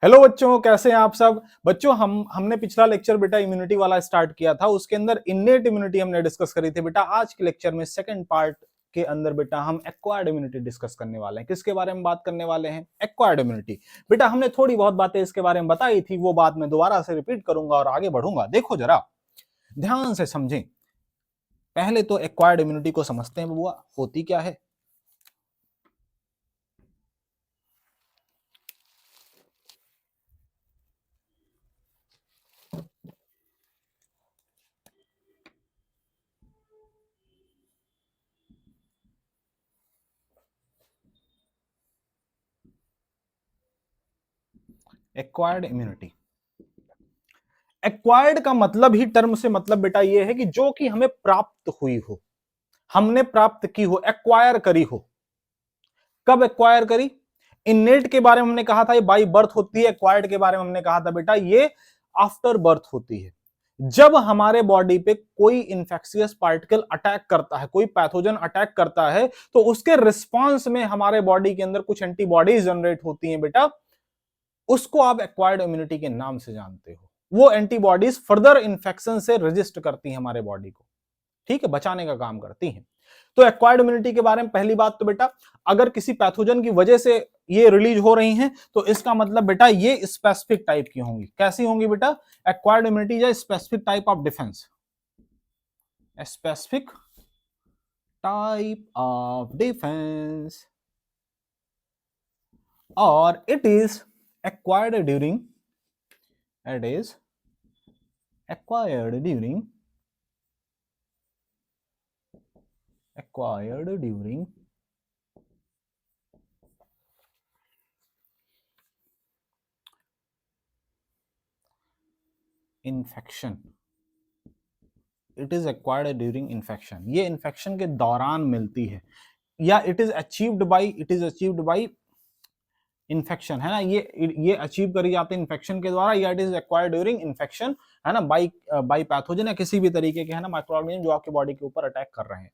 Hello बच्चों, कैसे हैं आप सब। बच्चों हमने पिछला लेक्चर बेटा इम्यूनिटी वाला स्टार्ट किया था, उसके अंदर इन्नेट इम्यूनिटी हमने डिस्कस करी थी बेटा। आज के लेक्चर में सेकंड पार्ट के अंदर बेटा हम एक्वायर्ड इम्यूनिटी डिस्कस करने वाले हैं। किसके बारे में बात करने वाले हैं? Acquired immunity. बेटा हमने थोड़ी बहुत बातें इसके बारे में बताई थी, वो बात मैं दोबारा से रिपीट करूंगा और आगे बढ़ूंगा। देखो जरा ध्यान से समझें। पहले तो एक्वायर्ड इम्यूनिटी को समझते हैं बुआ, होती क्या है। एक्वायर्ड इम्यूनिटी, एक्वायर्ड का मतलब ही टर्म से मतलब बेटा ये है कि जो कि हमें प्राप्त हुई हो, हमने प्राप्त की हो, एक्वायर करी हो। कब एक्वायर करी? इनेट के बारे में हमने कहा था ये बाई बर्थ होती है। एक्वायर्ड के बारे में हमने कहा था बेटा ये आफ्टर बर्थ होती है। जब हमारे बॉडी पे कोई इंफेक्शियस पार्टिकल अटैक करता है, कोई पैथोजन अटैक करता है, तो उसके रिस्पांस में हमारे बॉडी के अंदर कुछ एंटीबॉडीज जनरेट होती हैं बेटा, उसको आप एक्वायर्ड इम्यूनिटी के नाम से जानते हो। वो एंटीबॉडीज फर्दर इंफेक्शन से रेजिस्ट करती हैं हमारे बॉडी को, ठीक है, बचाने का काम करती हैं। तो एक्वायर्ड इम्यूनिटी के बारे में पहली बात तो बेटा, अगर किसी पैथोजन की वजह से ये रिलीज हो रही हैं तो इसका मतलब बेटा ये स्पेसिफिक टाइप की होंगी। कैसी होंगी बेटा? एक्वायर्ड इम्यूनिटी या specific type of defence, specific type of defence, और it is acquired during it is acquired during infection, it is acquired during infection। ये इन्फेक्शन के दौरान मिलती है, या it is achieved by infection, है ना। ये अचीव करी जाती है इन्फेक्शन के द्वारा, या it is acquired during infection, है ना, बाई पैथोजन या किसी भी तरीके के, है ना, माइक्रो ऑर्गेनिज्म जो आपकी बॉडी के ऊपर अटैक कर रहे हैं।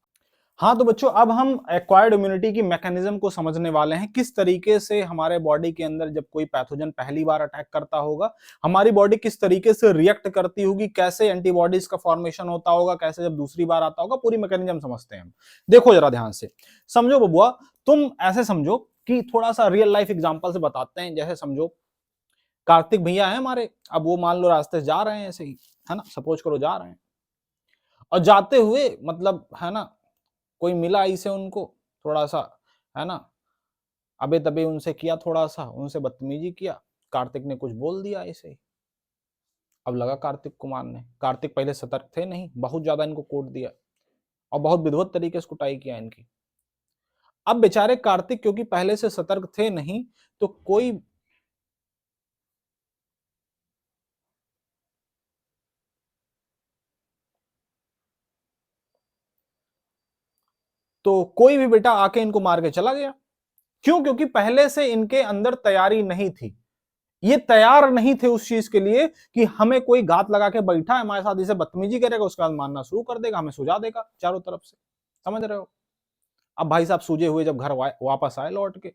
हाँ तो बच्चों अब हम एक्वायर्ड इम्यूनिटी की मैकेनिज्म को समझने वाले हैं। किस तरीके से हमारे बॉडी के अंदर जब कोई पैथोजन पहली बार अटैक करता होगा, हमारी बॉडी किस तरीके से रिएक्ट करती होगी, कैसे एंटीबॉडीज का फॉर्मेशन होता होगा, कैसे जब दूसरी बार आता होगा, पूरी मैकेनिज्म समझते हैं हम। देखो जरा ध्यान से समझो बबुआ, तुम ऐसे समझो कि थोड़ा सा रियल लाइफ एग्जांपल से बताते हैं। जैसे समझो कार्तिक भैया है हमारे, अब वो मान लो रास्ते से जा रहे हैं ऐसे ही, है ना, सपोज करो जा रहे हैं, और जाते हुए मतलब, है ना, कोई मिला इसे उनको थोड़ा सा, है ना, अबे तबे उनसे किया, थोड़ा सा उनसे बदतमीजी किया, कार्तिक ने कुछ बोल दिया ऐसे ही। अब लगा कार्तिक को मारने, कार्तिक पहले सतर्क थे नहीं, बहुत ज्यादा इनको कोट दिया और बहुत विधिवत तरीके से कुटाई किया इनकी। अब बेचारे कार्तिक क्योंकि पहले से सतर्क थे नहीं, तो कोई भी बेटा आके इनको मार के चला गया। क्यों? क्योंकि पहले से इनके अंदर तैयारी नहीं थी, ये तैयार नहीं थे उस चीज के लिए कि हमें कोई घात लगा के बैठा है हमारे साथ, इसे बदतमीजी करेगा, उसके बाद मारना शुरू कर देगा, हमें सुझा देगा चारों तरफ से। समझ रहे हो? अब भाई साहब सूझे हुए जब घर वापस आए लौट के,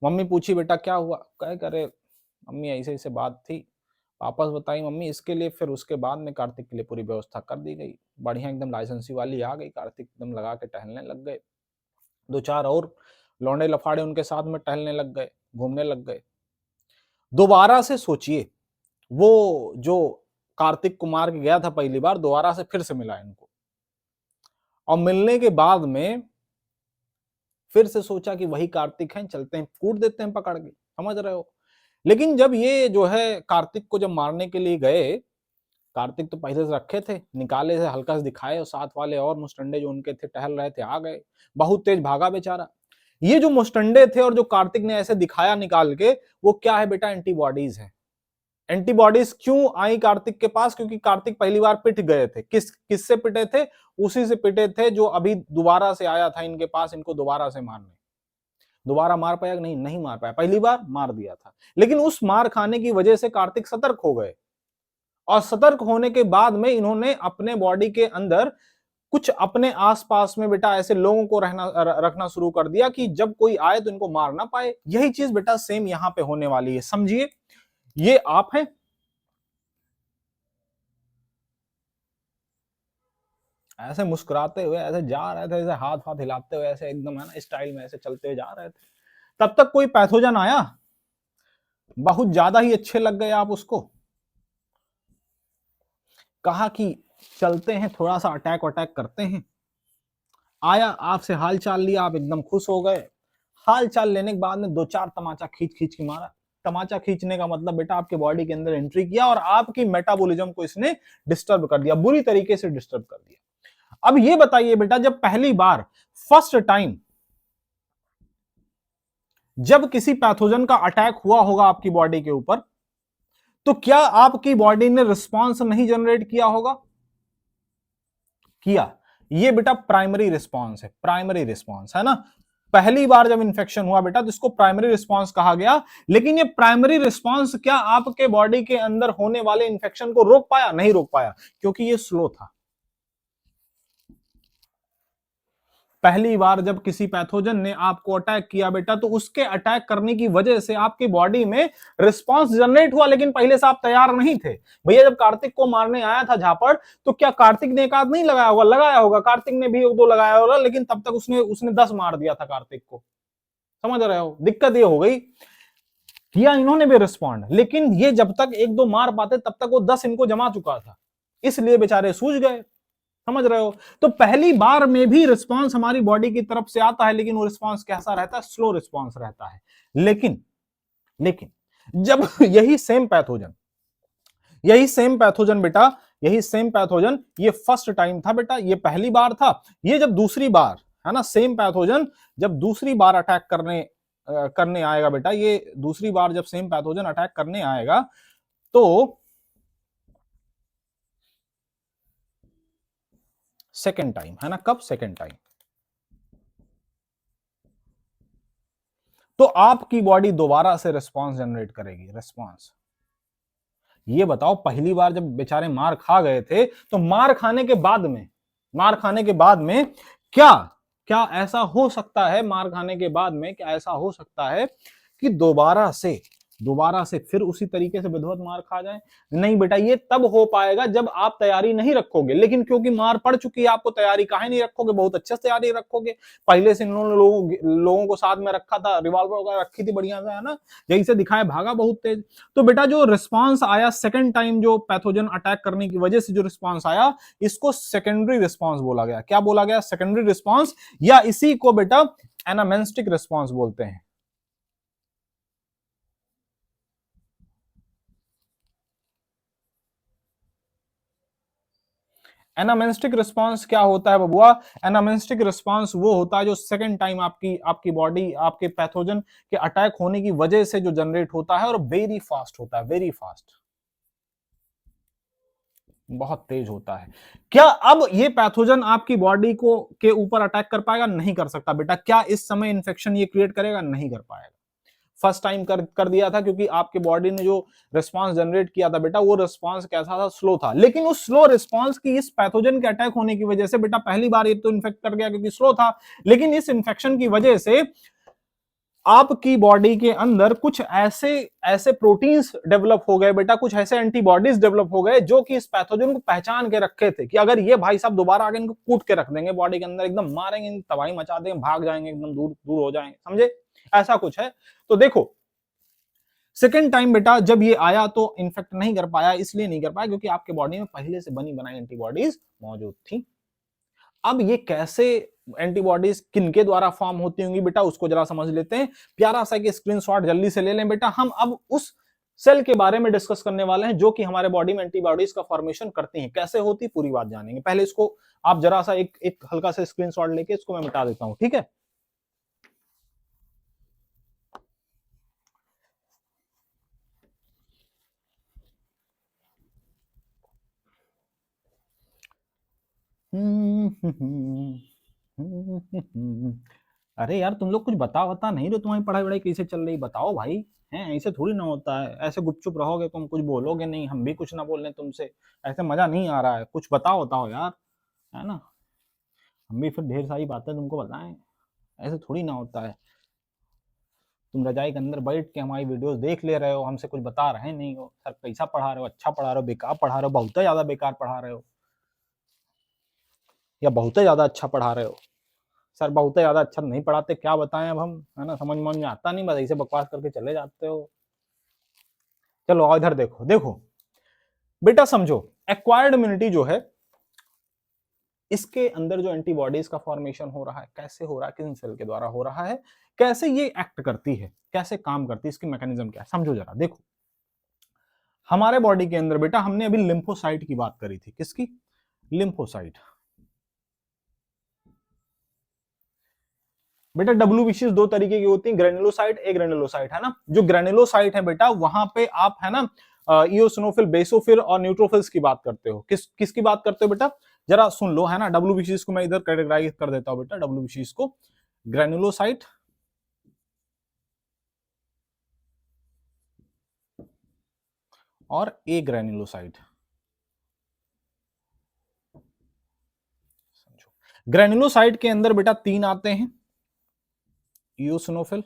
मम्मी पूछी बेटा क्या हुआ, कहे करे मम्मी ऐसे ऐसे बात थी, वापस बताई मम्मी। इसके लिए फिर उसके बाद में कार्तिक के लिए पूरी व्यवस्था कर दी गई, बढ़िया एकदम लाइसेंसी वाली आ गई, कार्तिक एकदम लगा के टहलने लग गए, दो चार और लौंडे लफाड़े उनके साथ में टहलने लग गए, घूमने लग गए। दोबारा से सोचिए, वो जो कार्तिक कुमार के गया था पहली बार, दोबारा से फिर से मिला इनको, और मिलने के बाद में फिर से सोचा कि वही कार्तिक हैं, चलते हैं कूट देते हैं पकड़ के। समझ रहे हो? लेकिन जब ये जो है कार्तिक को जब मारने के लिए गए, कार्तिक तो पहले से रखे थे, निकाले से हल्का से दिखाए, और साथ वाले और मुस्टंडे जो उनके थे टहल रहे थे आ गए, बहुत तेज भागा बेचारा। ये जो मुस्टंडे थे और जो कार्तिक ने ऐसे दिखाया निकाल के, वो क्या है बेटा? एंटीबॉडीज है। एंटीबॉडीज क्यों आई कार्तिक के पास? क्योंकि कार्तिक पहली बार पिट गए थे। किससे पिटे थे? उसी से पिटे थे जो अभी दोबारा से आया था इनके पास, इनको दोबारा से मारने। दोबारा मार पाया? नहीं, नहीं मार पाया, पहली बार मार दिया था। लेकिन उस मार खाने की वजह से कार्तिक सतर्क हो गए, और सतर्क होने के बाद में इन्होंने अपने बॉडी के अंदर कुछ अपने आसपास में बेटा ऐसे लोगों को रखना शुरू कर दिया कि जब कोई आए तो इनको मार ना पाए। यही चीज बेटा सेम यहां पे होने वाली है, समझिए। ये आप हैं, ऐसे मुस्कुराते हुए ऐसे जा रहे थे, ऐसे हाथ हाथ हिलाते हुए ऐसे एकदम है ना स्टाइल में ऐसे चलते हुए जा रहे थे, तब तक कोई पैथोजन आया, बहुत ज्यादा ही अच्छे लग गए आप उसको, कहा कि चलते हैं थोड़ा सा अटैक अटैक करते हैं, आया आपसे हाल चाल लिया, आप एकदम खुश हो गए, हाल चाल लेने के बाद में दो चार तमाचा खींच खींच के मारा। तमाचा खींचने का मतलब बेटा आपके बॉडी के अंदर एंट्री किया और आपकी मेटाबॉलिज्म को इसने डिस्टर्ब कर दिया, बुरी तरीके से डिस्टर्ब कर दिया। अब ये बताइए बेटा, जब पहली बार फर्स्ट टाइम जब किसी पैथोजन का अटैक हुआ होगा आपकी बॉडी के ऊपर, तो क्या आपकी बॉडी ने रिस्पॉन्स नहीं जनरेट किया होगा? किया। ये बेटा प्राइमरी रिस्पॉन्स है, प्राइमरी रिस्पॉन्स है ना। पहली बार जब इंफेक्शन हुआ बेटा तो इसको प्राइमरी रिस्पॉन्स कहा गया, लेकिन ये प्राइमरी रिस्पॉन्स क्या आपके बॉडी के अंदर होने वाले इंफेक्शन को रोक पाया? नहीं रोक पाया, क्योंकि ये स्लो था। पहली बार जब किसी पैथोजन ने आपको अटैक किया बेटा, तो उसके अटैक करने की वजह से आपकी बॉडी में रिस्पांस जनरेट हुआ, लेकिन पहले से आप तैयार नहीं थे। भैया जब कार्तिक को मारने आया था झापड़, तो क्या कार्तिक ने एक आध नहीं लगाया होगा? लगाया होगा, कार्तिक ने भी एक दो लगाया होगा, लेकिन तब तक उसने उसने 10 मार दिया था कार्तिक को। समझ रहे हो? दिक्कत ये हो गई, किया इन्होंने भी रिस्पॉन्ड, लेकिन ये जब तक एक दो मार पाते तब तक वो 10 इनको जमा चुका था, इसलिए बेचारे सूझ गए। समझ रहे हो? तो पहली बार में भी रिस्पांस हमारी बॉडी की तरफ से आता है, लेकिन वो रिस्पांस कैसा रहता है? स्लो रिस्पांस रहता है। लेकिन लेकिन जब यही सेम पैथोजन बेटा, यही सेम पैथोजन, ये फर्स्ट टाइम था बेटा, ये पहली बार था। ये जब दूसरी बार है ना, सेम पैथोजन जब दूसरी बार अटैक करने आएगा बेटा, ये दूसरी बार जब सेम पैथोजन अटैक करने आएगा, तो सेकेंड टाइम है ना, कब? सेकेंड टाइम तो आपकी बॉडी दोबारा से रिस्पांस जनरेट करेगी। रिस्पांस, ये बताओ, पहली बार जब बेचारे मार खा गए थे, तो मार खाने के बाद में क्या क्या ऐसा हो सकता है, मार खाने के बाद में क्या ऐसा हो सकता है कि दोबारा से फिर उसी तरीके से विधिवत मार खा जाए? नहीं बेटा, ये तब हो पाएगा जब आप तैयारी नहीं रखोगे, लेकिन क्योंकि मार पड़ चुकी है आपको, तैयारी काहे नहीं रखोगे? बहुत अच्छे से तैयारी रखोगे। पहले से इन्होंने लोगों को साथ में रखा था, रिवॉल्वर वगैरह रखी थी बढ़िया से, है ना, यही से दिखाए भागा बहुत तेज। तो बेटा जो रिस्पांस आया सेकंड टाइम, जो पैथोजन अटैक करने की वजह से जो रिस्पांस आया, इसको सेकेंडरी रिस्पांस बोला गया। क्या बोला गया? सेकेंडरी रिस्पांस, या इसी को बेटा एनामेंस्टिक रिस्पांस बोलते हैं। एनामेंस्टिक रिस्पांस क्या होता है बबुआ? एनामेंस्टिक रिस्पांस वो होता है जो सेकंड टाइम आपकी बॉडी आपके पैथोजन के अटैक होने की वजह से जो जनरेट होता है, और वेरी फास्ट होता है, वेरी फास्ट, बहुत तेज होता है। क्या अब ये पैथोजन आपकी बॉडी को के ऊपर अटैक कर पाएगा? नहीं कर सकता बेटा। क्या इस समय इंफेक्शन ये क्रिएट करेगा? नहीं कर पाएगा। फर्स्ट टाइम कर दिया था, क्योंकि आपके बॉडी ने जो रिस्पांस जनरेट किया था बेटा, वो रिस्पांस कैसा था? स्लो था। लेकिन उस स्लो रिस्पांस की इस पैथोजन के अटैक होने की वजह से बेटा, पहली बार ये तो इन्फेक्ट कर गया क्योंकि स्लो था, लेकिन इस इन्फेक्शन की वजह से आपकी बॉडी के अंदर कुछ ऐसे ऐसे प्रोटीन्स डेवलप हो गए बेटा, कुछ ऐसे एंटीबॉडीज डेवलप हो गए जो कि इस पैथोजन को पहचान के रखे थे कि अगर ये भाई साहब दोबारा आगे, इनको कूट के रख देंगे बॉडी के अंदर, एकदम मारेंगे, तबाही मचा देंगे, भाग जाएंगे, एकदम दूर दूर हो जाएंगे। समझे? ऐसा कुछ है। तो देखो, सेकेंड टाइम बेटा जब ये आया तो इन्फेक्ट नहीं कर पाया, इसलिए नहीं कर पाया क्योंकि आपके बॉडी में पहले से बनी बनाई एंटीबॉडीज मौजूद थी। अब ये कैसे एंटीबॉडीज किनके द्वारा फॉर्म होती होंगी बेटा, उसको जरा समझ लेते हैं। प्यारा सा एक स्क्रीनशॉट जल्दी से ले लें बेटा। हम अब उस सेल के बारे में डिस्कस करने वाले हैं जो कि हमारे बॉडी में एंटीबॉडीज का फॉर्मेशन करती हैं। कैसे होती, पूरी बात जानेंगे। पहले इसको आप जरा सा एक हल्का सा स्क्रीनशॉट लेके इसको मैं मिटा देता हूं, ठीक है? अरे यार, तुम लोग कुछ बता नहीं रहे, तुम्हारी पढ़ाई वढ़ाई कैसे चल रही? बताओ भाई। हैं, ऐसे थोड़ी ना होता है। ऐसे गुपचुप रहोगे तुम, कुछ बोलोगे नहीं, हम भी कुछ ना बोल रहे तुमसे, ऐसे मजा नहीं आ रहा है। कुछ बताओ यार, है ना। हम भी फिर ढेर सारी बातें तुमको बताएं, ऐसे थोड़ी ना होता है। तुम रजाई के अंदर बैठ के हमारी वीडियोस देख ले रहे हो, हमसे कुछ बता रहे नहीं हो। सर कैसा पढ़ा रहे हो, अच्छा पढ़ा रहे हो, बेकार पढ़ा रहे हो, बहुत ज्यादा बेकार पढ़ा रहे हो, या बहुत ज्यादा अच्छा पढ़ा रहे हो। सर बहुत ज्यादा अच्छा नहीं पढ़ाते, क्या बताएं अब हम, है ना, समझ में आता नहीं, बस ऐसे बकवास करके चले जाते हो। चलो आओ इधर देखो, देखो बेटा समझो, एक्वायर्ड इम्यूनिटी जो है, इसके अंदर जो एंटीबॉडीज का फॉर्मेशन हो रहा है, कैसे हो रहा है, किन सेल के द्वारा हो रहा है, कैसे ये एक्ट करती है, कैसे काम करती है, इसकी मैकेनिज्म क्या है, समझो जरा। देखो हमारे बॉडी के अंदर बेटा, हमने अभी लिम्फोसाइट की बात करी थी, किसकी, लिम्फोसाइट। बेटा डब्ल्यूबीसीज दो तरीके की होती हैं, ग्रेनुलोसाइट, एक ग्रेनुलोसाइट, है ना। जो ग्रेनुलोसाइट है बेटा, वहां पे आप, है ना, इओसिनोफिल, बेसोफिल और न्यूट्रोफिल्स की बात करते हो। किसकी बात करते हो बेटा, जरा सुन लो, है ना। डब्ल्यूबीसीज को मैं इधर कैटेगराइज कर देता हूं बेटा, डब्ल्यूबीसीज को ग्रेनुलोसाइट और ए ग्रेनुलोसाइट। ग्रेनुलोसाइट के अंदर बेटा तीन आते हैं, इओसिनोफिल,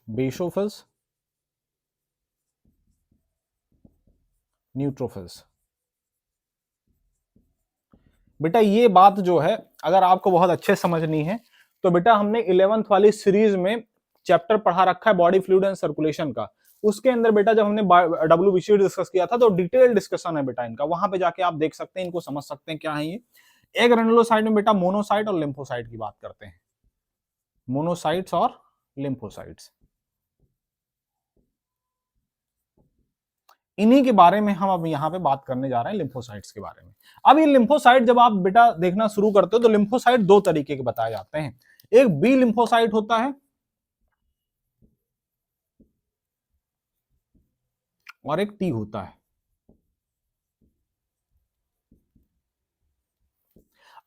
बेसोफिल्स, न्यूट्रोफिल्स। बेटा ये बात जो है, अगर आपको बहुत अच्छे समझनी है तो बेटा हमने 11th वाली सीरीज में चैप्टर पढ़ा रखा है बॉडी फ्लूइड एंड सर्कुलेशन का। उसके अंदर बेटा जब हमने डब्ल्यूबीसी डिस्कस किया था, तो डिटेल डिस्कशन है बेटा इनका, वहां पे जाके आप देख सकते हैं, इनको समझ सकते हैं क्या है ये। एक ग्रेनुलोसाइट में बेटा मोनोसाइट और लिम्फोसाइट की बात करते हैं, मोनोसाइट्स और लिम्फोसाइट्स, इन्हीं के बारे में हम अब यहाँ पे बात करने जा रहे हैं, लिम्फोसाइट्स के बारे में। अब ये लिम्फोसाइट जब आप बेटा देखना शुरू करते हो, तो लिम्फोसाइट दो तरीके के बताए जाते हैं, एक बी लिम्फोसाइट होता है और एक टी होता है।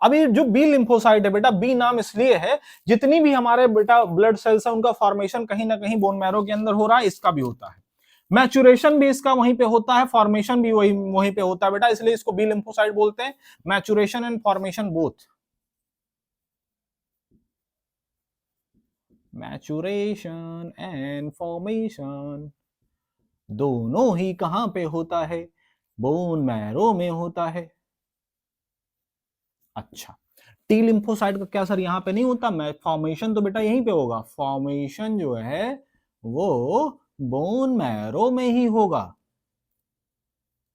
अब ये जो बी लिम्फोसाइट है बेटा, बी नाम इसलिए है, जितनी भी हमारे बेटा ब्लड सेल्स है, उनका फॉर्मेशन कहीं ना कहीं बोन मैरो के अंदर हो रहा है, इसका भी होता है, मैचुरेशन भी इसका वहीं पे होता है, फॉर्मेशन भी वहीं पे होता है बेटा, इसलिए इसको बी लिम्फोसाइट बोलते हैं। Maturation and formation both, maturation and formation दोनों ही कहां पे होता है, बोन मैरो में होता है। अच्छा, टी लिम्फोसाइट का क्या सर यहां पे नहीं होता, फॉर्मेशन तो बेटा यहीं पे होगा, फॉर्मेशन जो है वो बोन मैरो में ही होगा,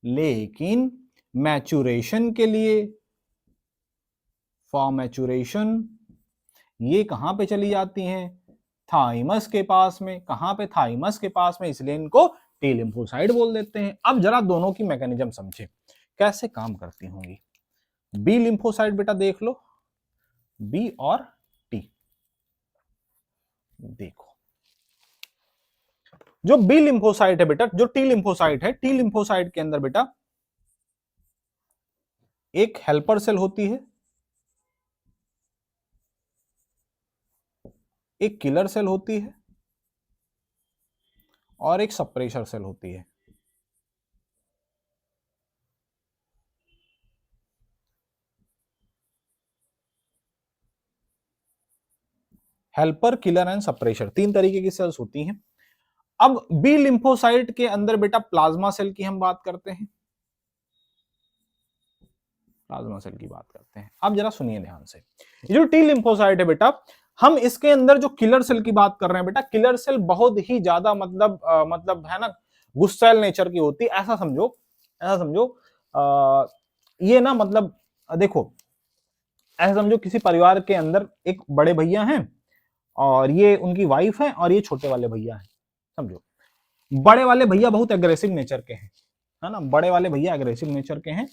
लेकिन मैचुरेशन के लिए, फॉर मैचुरेशन ये कहां पे चली जाती हैं, थाइमस के पास में। कहां पे, थाइमस के पास में, इसलिए इनको टी लिम्फोसाइट बोल देते हैं। अब जरा दोनों की मैकेनिज्म समझे, कैसे काम करती होंगी। बी लिम्फोसाइट बेटा देख लो, बी और टी, देखो जो बी लिम्फोसाइट है बेटा, जो टी लिम्फोसाइट है, टी लिम्फोसाइट के अंदर बेटा एक हेल्पर सेल होती है, एक किलर सेल होती है और एक सप्रेशर सेल होती है। हेल्पर, किलर एंड सप्रेशर, तीन तरीके की सेल्स होती हैं। अब बी लिम्फोसाइट के अंदर बेटा प्लाज्मा सेल की हम बात करते हैं, प्लाज्मा सेल की बात करते हैं। अब जरा सुनिए ध्यान से, ये जो टी लिम्फोसाइट है बेटा, हम इसके अंदर जो किलर सेल की बात कर रहे हैं बेटा, किलर सेल बहुत ही ज्यादा मतलब है ना, गुस्सैल नेचर की होती है, ऐसा समझो, ऐसा समझो। ये ना मतलब देखो, ऐसा समझो किसी परिवार के अंदर एक बड़े भैया हैं और ये उनकी वाइफ है और ये छोटे वाले भैया हैं, समझो। बड़े वाले भैया बहुत एग्रेसिव नेचर के हैं, है ना, बड़े वाले भैया एग्रेसिव नेचर के हैं।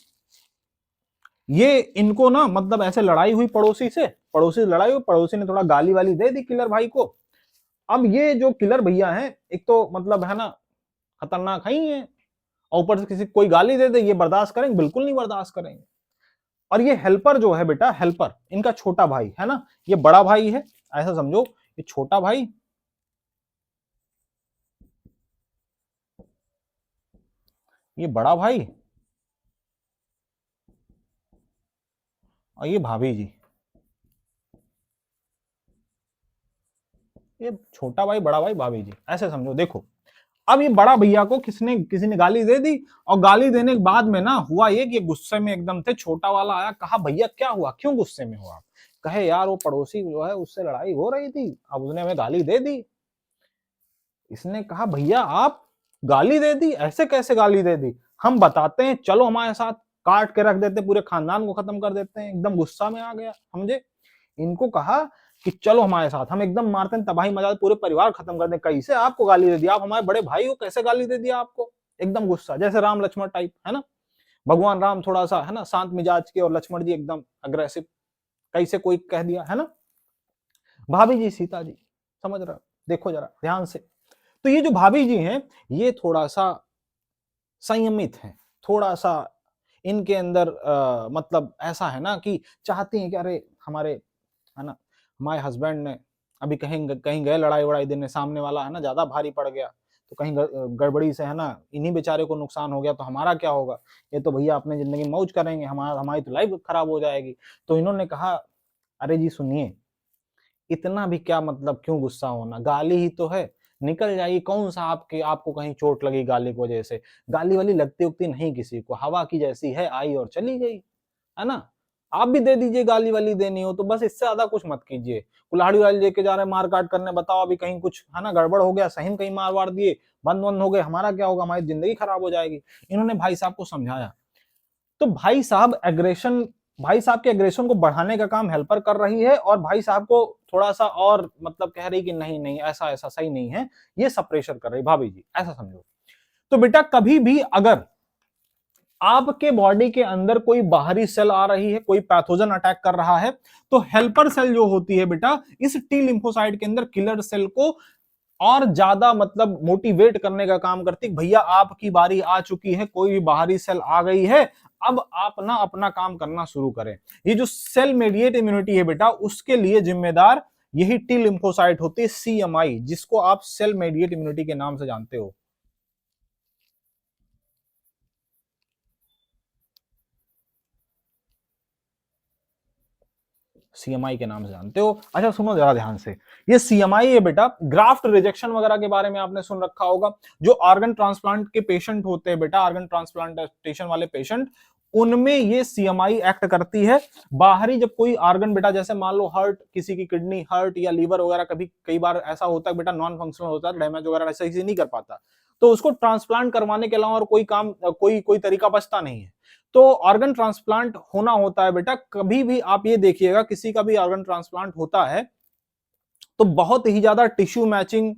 ये इनको ना मतलब ऐसे लड़ाई हुई पड़ोसी से, पड़ोसी से लड़ाई हुई, पड़ोसी ने थोड़ा गाली वाली दे दी किलर भाई को। अब ये जो किलर भैया हैं, एक तो मतलब है ना खतरनाक ही है, और ऊपर से किसी कोई गाली दे दे, ये बर्दाश्त करेंगे, बिल्कुल नहीं बर्दाश्त करेंगे। और ये हेल्पर जो है बेटा, हेल्पर इनका छोटा भाई है ना, ये बड़ा भाई है, ऐसा समझो, ये छोटा भाई, ये बड़ा भाई और ये भाभी जी, ये छोटा भाई, बड़ा भाई, भाभी जी, ऐसे समझो। देखो अब ये बड़ा भैया को किसी ने गाली दे दी, और गाली देने के बाद में ना हुआ ये कि गुस्से में एकदम थे। छोटा वाला आया, कहा भैया क्या हुआ, क्यों गुस्से में हो आप? कहे यार वो पड़ोसी जो है उससे लड़ाई हो रही थी, अब उसने हमें गाली दे दी। इसने कहा भैया आप गाली दे दी, ऐसे कैसे गाली दे दी, हम बताते हैं, चलो हमारे साथ, काट के रख देते, पूरे खानदान को खत्म कर देते हैं। एकदम गुस्सा में आ गया, समझे। इनको कहा कि चलो हमारे साथ, हम एकदम मारते हैं, तबाही मचा, पूरे परिवार खत्म कर दें। कैसे आपको गाली दे दिया, आप हमारे बड़े भाई हो, कैसे गाली दे दिया आपको? एकदम गुस्सा, जैसे राम लक्ष्मण टाइप, है ना। भगवान राम थोड़ा सा है ना शांत मिजाज के, और लक्ष्मण जी एकदम अग्रेसिव। कैसे कोई कह दिया, है ना। भाभी जी, सीता जी, समझ रहे हो? देखो जरा ध्यान से। तो ये जो भाभी जी हैं, ये थोड़ा सा संयमित हैं, थोड़ा सा इनके अंदर मतलब ऐसा है ना कि चाहती हैं कि अरे हमारे, है ना, हमारे हस्बैंड ने अभी कहीं कहीं गए लड़ाई वड़ाई देने, सामने वाला है ना ज्यादा भारी पड़ गया, तो कहीं गड़बड़ी से है ना इन्हीं बेचारे को नुकसान हो गया, तो हमारा क्या होगा? ये तो भैया अपने जिंदगी में मौज करेंगे, हमारी तो लाइफ खराब हो जाएगी। तो इन्होंने कहा अरे जी सुनिए, इतना भी क्या, मतलब क्यों गुस्सा होना, गाली ही तो है, निकल जाइए। कौन सा आपको कहीं चोट लगी गाली की वजह से? गाली वाली लगती उगती नहीं किसी को, हवा की जैसी है, आई और चली गई, है ना। आप भी दे दीजिए, गाली वाली देनी हो तो, बस इससे ज्यादा कुछ मत कीजिए। कुल्हाड़ी वाली लेके जा रहे हैं मार काट करने, बताओ अभी कहीं कुछ है ना गड़बड़ हो गया, सही में कहीं मार वार दिए, बंद हो गए, हमारा क्या होगा? हमारी जिंदगी खराब हो जाएगी। इन्होंने भाई साहब को समझाया, तो भाई साहब के एग्रेशन को बढ़ाने का काम हेल्पर कर रही है, और भाई साहब को थोड़ा सा और मतलब कह रही कि नहीं नहीं ऐसा ऐसा सही नहीं है, ये सब प्रेशर कर रही भाभी जी, ऐसा समझो। तो बेटा कभी भी अगर आपके बॉडी के अंदर कोई बाहरी सेल आ रही है, कोई पैथोजन अटैक कर रहा है, तो हेल्पर सेल जो होती है बेटा, इस टी लिम्फोसाइट के अंदर किलर सेल को और ज्यादा मतलब मोटिवेट करने का काम करती है। भैया आपकी बारी आ चुकी है, कोई भी बाहरी सेल आ गई है, अब आप ना अपना काम करना शुरू करें। ये जो सेल मेडिएट इम्यूनिटी है बेटा, उसके लिए जिम्मेदार यही टी लिम्फोसाइट होती है, CMI, जिसको आप सेल मेडिएट इम्यूनिटी के नाम से जानते हो। CMI के नाम से जानते हो। अच्छा सुनो जरा ध्यान से, ये CMI है बेटा, ग्राफ्ट रिजेक्शन वगैरह के बारे में आपने सुन रखा होगा। जो ऑर्गन ट्रांसप्लांट के पेशेंट होते हैं बेटा, ऑर्गन ट्रांसप्लांटेशन वाले पेशेंट, उनमें ये CMI एक्ट करती है। बाहरी जब कोई ऑर्गन बेटा, जैसे मान लो हार्ट, किसी की किडनी, हार्ट या लीवर वगैरह, कभी कई बार ऐसा होता है बेटा नॉन फंक्शनल होता है, डैमेज वगैरह ऐसा किसी नहीं कर पाता, तो उसको ट्रांसप्लांट करवाने के अलावा और कोई काम, कोई तरीका बचता नहीं है। तो ऑर्गन ट्रांसप्लांट होना होता है बेटा, कभी भी आप ये देखिएगा किसी का भी ऑर्गन ट्रांसप्लांट होता है तो बहुत ही ज्यादा टिश्यू मैचिंग,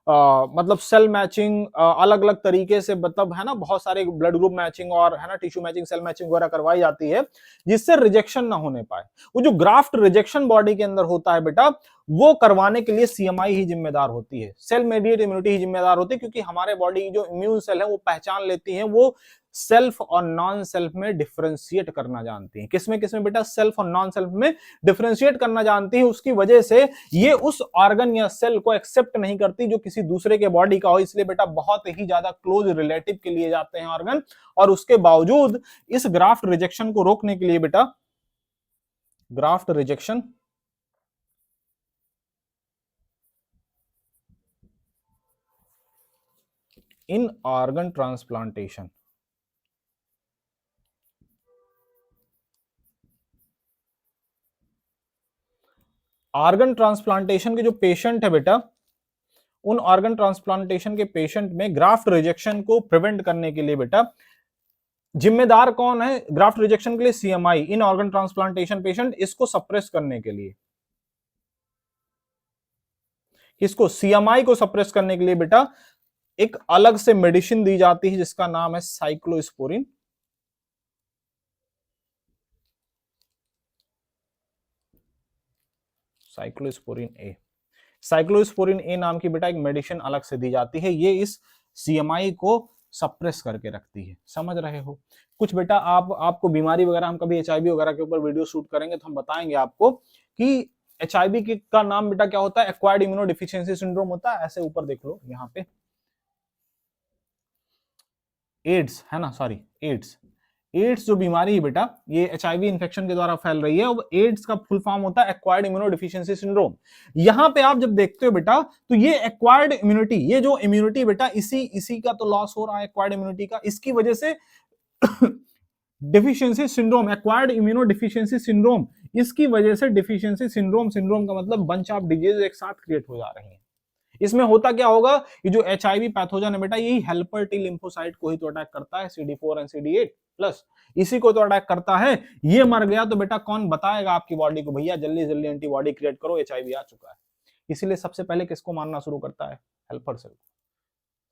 मतलब सेल मैचिंग, अलग अलग तरीके से, मतलब है ना बहुत सारे ब्लड ग्रुप मैचिंग और है ना टिश्यू मैचिंग, सेल मैचिंग वगैरह करवाई जाती है, जिससे रिजेक्शन ना होने पाए। वो जो ग्राफ्ट रिजेक्शन बॉडी के अंदर होता है बेटा, वो करवाने के लिए CMI ही जिम्मेदार होती है, सेल मेडिएट इम्यूनिटी ही जिम्मेदार होती है, क्योंकि हमारे बॉडी की जो इम्यून सेल है वो पहचान लेती है, वो सेल्फ और नॉन सेल्फ में डिफरेंशिएट करना जानती है। किसमें किसमें बेटा? सेल्फ और नॉन सेल्फ में डिफरेंशिएट करना जानती है। उसकी वजह से ये उस ऑर्गन या सेल को एक्सेप्ट नहीं करती जो किसी दूसरे के बॉडी का हो, इसलिए बेटा बहुत ही ज्यादा क्लोज रिलेटिव के लिए जाते हैं ऑर्गन। और उसके बावजूद इस ग्राफ्ट रिजेक्शन को रोकने के लिए बेटा, ग्राफ्ट रिजेक्शन इन ऑर्गन ट्रांसप्लांटेशन, ऑर्गन ट्रांसप्लांटेशन के जो पेशेंट है बेटा, उन ऑर्गन ट्रांसप्लांटेशन के पेशेंट में ग्राफ्ट रिजेक्शन को प्रिवेंट करने के लिए बेटा जिम्मेदार कौन है ग्राफ्ट रिजेक्शन के लिए? CMI, इन ऑर्गन ट्रांसप्लांटेशन पेशेंट, इसको सप्रेस करने के लिए, किसको? CMI को सप्रेस करने के लिए बेटा एक अलग से मेडिसिन दी जाती है जिसका नाम है साइक्लोस्पोरिन। साइक्लोस्पोरिन ए नाम की बेटा एक मेडिसिन अलग से दी जाती है, ये इस CMI को सप्रेस करके रखती है। समझ रहे हो? कुछ बेटा आपको बीमारी वगैरह, हम कभी HIV वगैरह के ऊपर वीडियो शूट करेंगे तो हम बताएंगे आपको कि HIV का नाम बेटा क्या होता है? एक्वायर्ड इम्यूनो डिफिशियंसी सिंड्रोम होता है। ऐसे ऊपर देख लो यहाँ पे, एड्स है ना, सॉरी एड्स, एड्स जो बीमारी है बेटा, ये एचआईवी इन्फेक्शन के द्वारा फैल रही है। और एड्स का फुल फॉर्म होता है एक्वायर्ड इम्यूनोडेफिशिएंसी सिंड्रोम। यहां पे आप जब देखते हो बेटा, तो ये एक्वायर्ड इम्यूनिटी, ये जो इम्यूनिटी बेटा, इसी का तो लॉस हो रहा है, एक्वायर्ड इम्यूनिटी का, इसकी वजह से deficiency syndrome, acquired immuno deficiency syndrome, इसकी वजह से डिफिशियंसी सिंड्रोम, सिंड्रोम का मतलब बंच ऑफ डिजीज एक साथ क्रिएट हो जा रही है। इसमें होता क्या होगा, ये जो एचआईवी पैथोजन है बेटा, यही हेल्पर टी लिम्फोसाइट को ही तो अटैक करता है, CD4 एंड CD8 प्लस, इसी को तो अटैक करता है। ये मर गया तो बेटा कौन बताएगा आपकी बॉडी को, भैया जल्दी जल्दी एंटीबॉडी क्रिएट करो, एचआईवी आ चुका है। इसीलिए सबसे पहले किसको मारना शुरू करता है, हेल्पर सेल।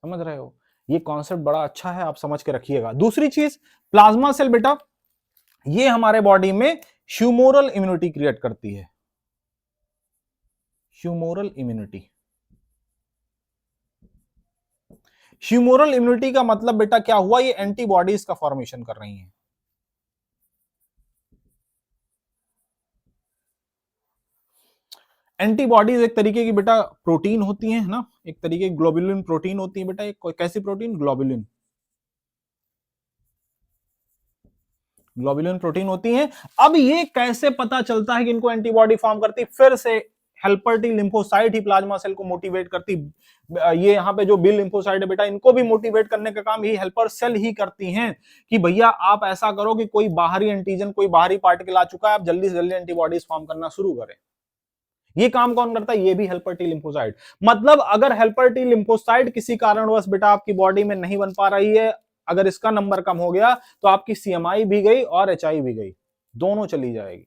समझ रहे हो, ये कॉन्सेप्ट बड़ा अच्छा है, आप समझ के रखिएगा। दूसरी चीज, प्लाज्मा सेल बेटा, ये हमारे बॉडी में ह्यूमोरल इम्यूनिटी क्रिएट करती है, ह्यूमोरल इम्यूनिटी। ह्यूमोरल इम्यूनिटी का मतलब बेटा क्या हुआ, ये एंटीबॉडीज का फॉर्मेशन कर रही हैं। एंटीबॉडीज एक तरीके की बेटा प्रोटीन होती हैं ना, एक तरीके की ग्लोबुलिन प्रोटीन होती है बेटा, एक कैसी प्रोटीन, ग्लोबुलिन, ग्लोबुलिन प्रोटीन होती हैं। अब ये कैसे पता चलता है कि इनको एंटीबॉडी फॉर्म करती, फिर से हेल्पर टी लिम्फोसाइट ही प्लाज्मा सेल को मोटिवेट करती। ये यहाँ पे जो बी लिम्फोसाइट है बेटा, इनको भी मोटिवेट करने का काम ही हेल्पर सेल ही करती हैं कि भैया आप ऐसा करो कि कोई बाहरी एंटीजन, कोई बाहरी पार्टिकल आ चुका है, आप जल्दी से जल्दी एंटीबॉडीज फॉर्म करना शुरू करें। ये काम कौन करता है, ये भी हेल्पर टी लिम्फोसाइट। मतलब अगर हेल्पर टी लिम्फोसाइट किसी कारणवश बेटा आपकी बॉडी में नहीं बन पा रही है, अगर इसका नंबर कम हो गया, तो आपकी सीएमआई भी गई और एचआई भी गई, दोनों चली जाएगी।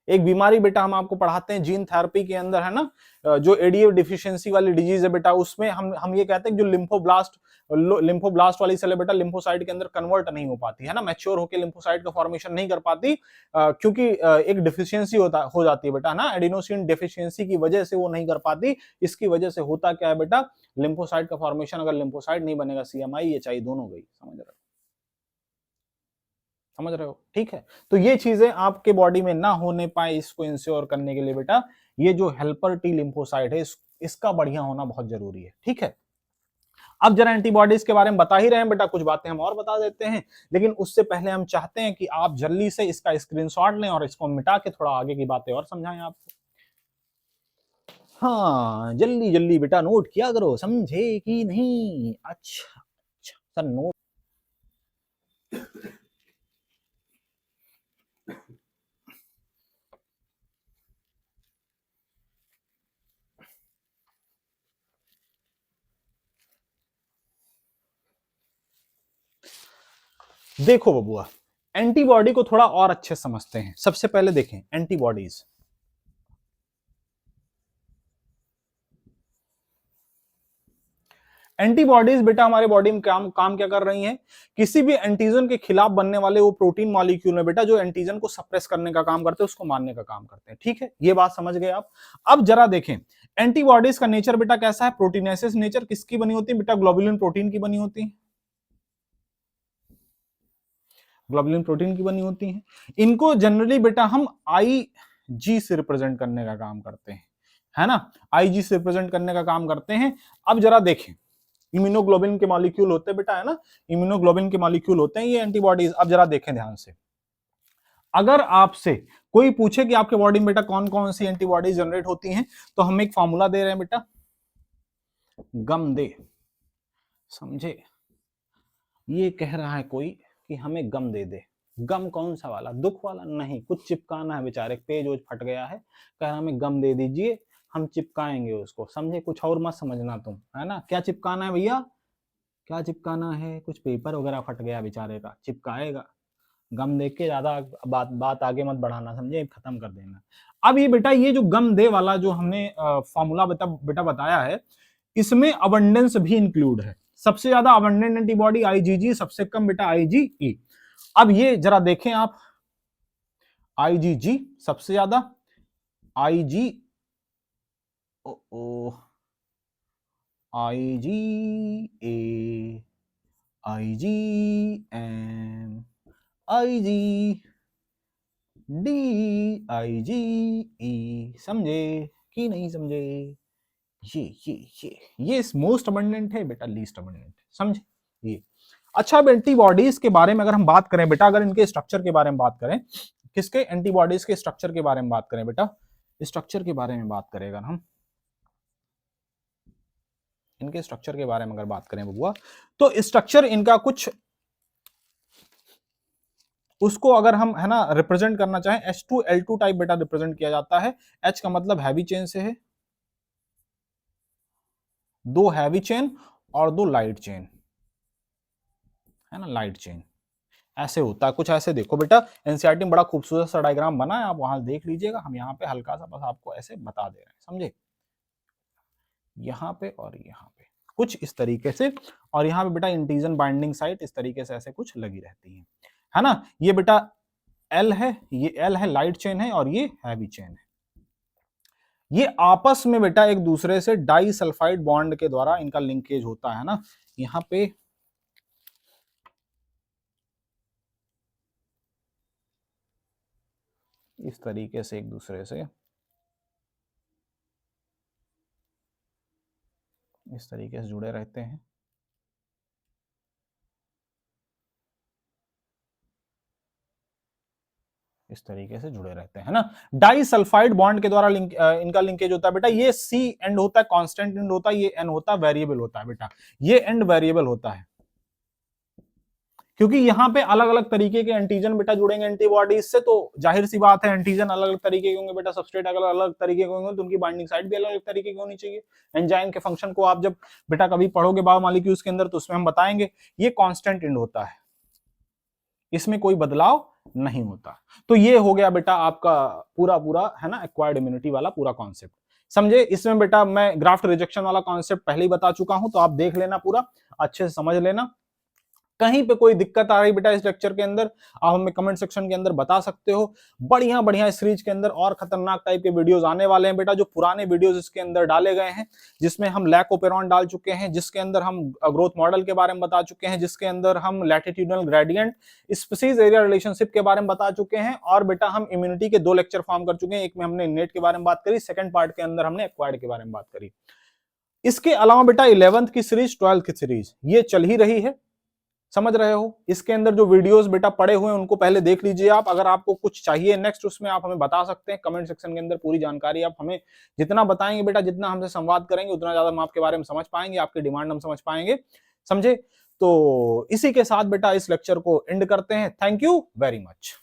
एक बीमारी बेटा हम आपको पढ़ाते हैं जीन थेरेपी के अंदर, है ना, जो एडीएफ डिफिशियंसी वाली डिजीज है बेटा, उसमें हम ये कहते हैं जो लिम्फोब्लास्ट वाली सेल है बेटा, लिम्फोसाइट के अंदर कन्वर्ट नहीं हो पाती है ना, मैच्योर होकर लिम्फोसाइट का फॉर्मेशन नहीं कर पाती, क्योंकि एक डिफिशियंसी हो जाती है बेटा ना, एडिनोसिन डिफिशियंसी की वजह से वो नहीं कर पाती। इसकी वजह से होता क्या है बेटा, लिम्फोसाइट का फॉर्मेशन, अगर लिम्फोसाइट नहीं बनेगा, सीएमआई एचआई दोनों गई। समझ रहे हो, ठीक है। तो ये चीजें आपके बॉडी में ना होने पाए, इसको इंश्योर करने के लिए बेटा ये जो हेल्पर टी लिम्फोसाइट है, इसका बढ़िया होना बहुत जरूरी है, ठीक है। अब जरा एंटीबॉडीज के बारे में बता ही रहे हैं बेटा, कुछ बातें हम और बता देते हैं, लेकिन उससे पहले हम चाहते हैं कि आप जल्दी से इसका स्क्रीनशॉट लें और इसको मिटा के थोड़ा आगे की बातें और समझाएं आपको। हाँ, जल्दी जल्दी बेटा नोट किया करो, समझे कि नहीं। अच्छा अच्छा सर, नोट। देखो बबुआ, एंटीबॉडी को थोड़ा और अच्छे समझते हैं। सबसे पहले देखें एंटीबॉडीज, एंटीबॉडीज बेटा हमारे बॉडी में काम क्या कर रही हैं, किसी भी एंटीजन के खिलाफ बनने वाले वो प्रोटीन मॉलिक्यूल है बेटा, जो एंटीजन को सप्रेस करने का काम करते हैं, उसको मारने का काम करते हैं, ठीक है, ये बात समझ गए आप। अब जरा देखें एंटीबॉडीज का नेचर बेटा कैसा है, प्रोटीनेसिस नेचर, किसकी बनी होती है बेटा, ग्लोबुलिन प्रोटीन की बनी होती है, ग्लोबुलिन प्रोटीन की बनी होती हैं। इनको जनरली बेटा हम IG से रिप्रेजेंट करने का काम करते हैं, है ना, IG से रिप्रेजेंट करने का काम करते हैं। अब जरा देखें, इम्यूनोग्लोबिन के मॉलिक्यूल होते हैं बेटा, है ना, इम्यूनोग्लोबिन के मॉलिक्यूल होते हैं ये एंटीबॉडीज। अब जरा देखें ध्यान से, अगर आपसे कोई पूछे कि आपके बॉडी में बेटा कौन कौन सी एंटीबॉडीज जनरेट होती हैं, तो हम एक फॉर्मूला दे रहे हैं बेटा, गम दे, समझे। ये कह रहा है कोई कि हमें गम दे दे, गम कौन सा वाला, दुख वाला नहीं, कुछ चिपकाना है बेचारे, पेज ओज फट गया है, कह रहा हमें गम दे दीजिए, हम चिपकाएंगे उसको, समझे, कुछ और मत समझना तुम, है ना। क्या चिपकाना है भैया, क्या चिपकाना है, कुछ पेपर वगैरह फट गया बेचारे का, चिपकाएगा, गम देख के ज्यादा बात आगे मत बढ़ाना, समझे, खत्म कर देना। अब ये बेटा, ये जो गम दे वाला जो हमने फॉर्मूला बेटा बताया है, इसमें अबंडेंस भी इंक्लूड है। सबसे ज्यादा अबंडेंट एंटीबॉडी IgG, सबसे कम बेटा IgE। अब ये जरा देखें आप, IgG सबसे ज्यादा, IG IgA, IgM, IgD, IgE, समझे कि नहीं समझे। ये मोस्ट अबंडेंट है बेटा, लीस्ट अबंडेंट, समझे। ये अच्छा, अब एंटीबॉडीज के बारे में अगर हम बात करें बेटा, अगर इनके स्ट्रक्चर के बारे में बात करें, किसके एंटीबॉडीज के स्ट्रक्चर के बारे में बात करें बेटा, स्ट्रक्चर के बारे में बात करें अगर हम, इनके स्ट्रक्चर के बारे में अगर बात करें बबुआ, तो स्ट्रक्चर इनका कुछ, उसको अगर हम है ना रिप्रेजेंट करना चाहें, H2L2 टाइप बेटा रिप्रेजेंट किया जाता है। H का मतलब हैवी चेन से है, दो हैवी चेन और दो लाइट चेन, है ना, लाइट चेन ऐसे होता है कुछ। ऐसे देखो बेटा, एनसीईआरटी में बड़ा खूबसूरत सा डायग्राम बना है, आप वहां देख लीजिएगा, हम यहाँ पे हल्का सा बस आपको ऐसे बता दे रहे हैं, समझे, यहाँ पे और यहाँ पे कुछ इस तरीके से, और यहाँ पे बेटा इंटीजन बाइंडिंग साइट इस तरीके से ऐसे कुछ लगी रहती है ना। ये बेटा एल है, ये एल है, लाइट चेन है, और ये हैवी चेन है। ये आपस में बेटा एक दूसरे से डाई सल्फाइड बॉन्ड के द्वारा इनका लिंकेज होता है ना, यहाँ पे इस तरीके से एक दूसरे से इस तरीके से जुड़े रहते हैं, इस तरीके से जुड़े रहते हैं ना, डाई सल्फाइड बॉन्ड के द्वारा इनका लिंकेज होता है बेटा। ये सी एंड होता है, कांस्टेंट एंड होता है, ये एन होता है, वेरिएबल होता है बेटा, ये एंड वेरिएबल होता है, क्योंकि यहाँ पे अलग अलग तरीके के एंटीजन बेटा जुड़ेंगे एंटीबॉडीज से, तो जाहिर सी बात है एंटीजन अलग अलग तरीके के होंगे बेटा, सबस्ट्रेट अलग अलग तरीके के होंगे, तो उनकी बाइंडिंग साइट भी अलग अलग तरीके की होनी चाहिए। एंजाइम के फंक्शन को आप जब बेटा कभी पढ़ोगे बायोमॉलिक्यूल्स के अंदर, तो उसमें हम बताएंगे, ये कांस्टेंट एंड होता है, इसमें कोई बदलाव नहीं होता। तो ये हो गया बेटा आपका पूरा पूरा है ना एक्वायर्ड इम्यूनिटी वाला पूरा कॉन्सेप्ट, समझे। इसमें बेटा मैं ग्राफ्ट रिजेक्शन वाला कॉन्सेप्ट पहले ही बता चुका हूं, तो आप देख लेना, पूरा अच्छे से समझ लेना। कहीं पे कोई दिक्कत आ रही बेटा इस लेक्चर के अंदर, आप हमें कमेंट सेक्शन के अंदर बता सकते हो। बढ़िया बढ़िया इस सीरीज के अंदर और खतरनाक टाइप के वीडियोस आने वाले हैं बेटा, जो पुराने वीडियोस इसके अंदर डाले गए हैं, जिसमें हम लैकोपेरॉन डाल चुके हैं, जिसके अंदर हम ग्रोथ मॉडल के बारे में बता चुके हैं, जिसके अंदर हम latitudinal gradient species area relationship के बारे में बता चुके हैं, और बेटा हम इम्यूनिटी के 2 लेक्चर फॉर्म कर चुके हैं। एक में हमने नेट के बारे में बात करी, सेकंड पार्ट के अंदर हमने एक्वायर्ड के बारे में बात करी। इसके अलावा बेटा 11th की सीरीज, 12th की सीरीज ये चल ही रही है, समझ रहे हो। इसके अंदर जो वीडियोस बेटा पड़े हुए हैं उनको पहले देख लीजिए आप। अगर आपको कुछ चाहिए नेक्स्ट, उसमें आप हमें बता सकते हैं कमेंट सेक्शन के अंदर, पूरी जानकारी आप हमें जितना बताएंगे बेटा, जितना हमसे संवाद करेंगे, उतना ज्यादा हम आपके बारे में समझ पाएंगे, आपकी डिमांड हम समझ पाएंगे, समझे। तो इसी के साथ बेटा इस लेक्चर को एंड करते हैं। Thank you very much.